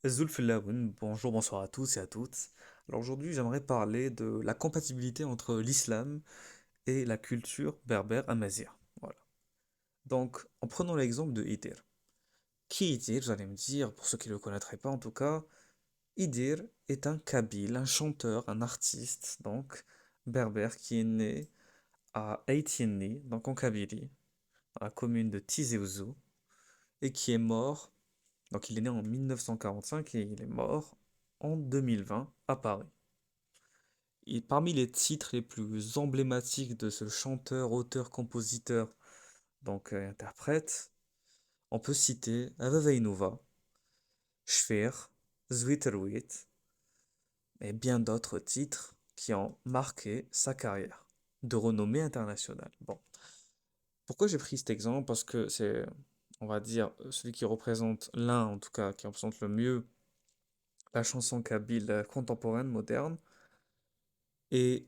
Zulfilaoun, bonjour, bonsoir à tous et à toutes. Alors aujourd'hui, j'aimerais parler de la compatibilité entre l'islam et la culture berbère amazigh. Voilà. Donc, en prenant l'exemple de Idir. Qui est Idir, vous allez me dire, pour ceux qui ne le connaîtraient pas en tout cas, Idir est un kabyle, un chanteur, un artiste, donc berbère qui est né à Eytienni, donc en Kabylie, dans la commune de Tizi Ouzou, et qui est mort, donc il est né en 1945 et il est mort en 2020 à Paris. Et parmi les titres les plus emblématiques de ce chanteur, auteur, compositeur, donc interprète, on peut citer Ava Veinova, Shfer, Zwitterwit et bien d'autres titres qui ont marqué sa carrière de renommée internationale. Bon, pourquoi j'ai pris cet exemple? Parce que c'est, on va dire, celui qui représente l'un, en tout cas, qui représente le mieux la chanson kabyle contemporaine, moderne, et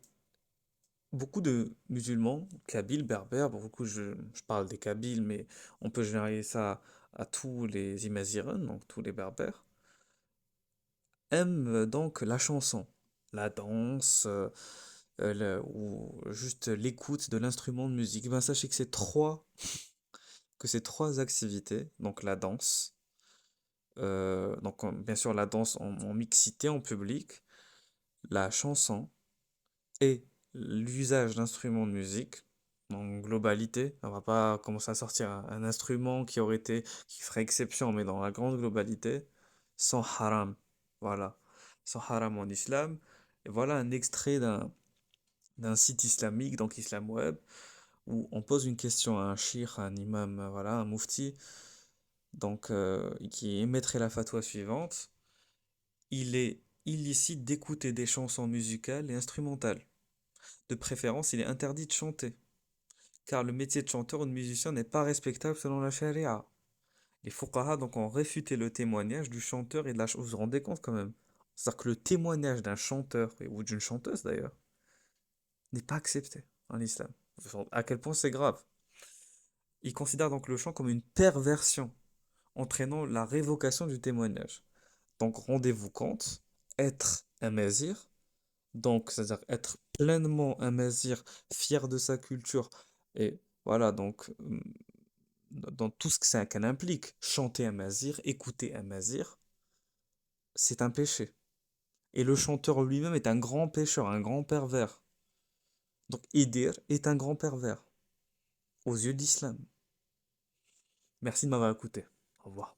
beaucoup de musulmans, kabyles, berbères, beaucoup je parle des kabyles, mais on peut généraliser ça à tous les Imaziren, donc tous les berbères, aiment donc la chanson, la danse, ou juste l'écoute de l'instrument de musique. Ben, sachez que ces trois activités, donc la danse, donc bien sûr la danse en mixité, en public, la chanson, et l'usage d'instruments de musique en globalité. On va pas commencer à sortir un instrument qui ferait exception, mais dans la grande globalité, sans haram. Voilà, sans haram en islam. Et voilà un extrait d'un site islamique, donc Islam Web, où on pose une question à un shir, un imam, voilà, un mufti, donc qui émettrait la fatwa suivante. Il est illicite d'écouter des chansons musicales et instrumentales. De préférence, il est interdit de chanter, car le métier de chanteur ou de musicien n'est pas respectable selon la charia. Les fuqaha donc ont réfuté le témoignage du chanteur et de la chanteuse. Vous vous rendez compte quand même? C'est-à-dire que le témoignage d'un chanteur, ou d'une chanteuse d'ailleurs, n'est pas accepté en islam. À quel point c'est grave. Ils considèrent donc le chant comme une perversion, entraînant la révocation du témoignage. Donc rendez-vous compte, être un mazir, donc c'est-à-dire être pleinement un mazir, fier de sa culture, et voilà, donc dans tout ce que ça qu'elle implique, chanter un mazir, écouter un mazir, c'est un péché. Et le chanteur lui-même est un grand pécheur, un grand pervers. Donc Idir est un grand pervers, aux yeux d'Islam. Merci de m'avoir écouté. Au revoir.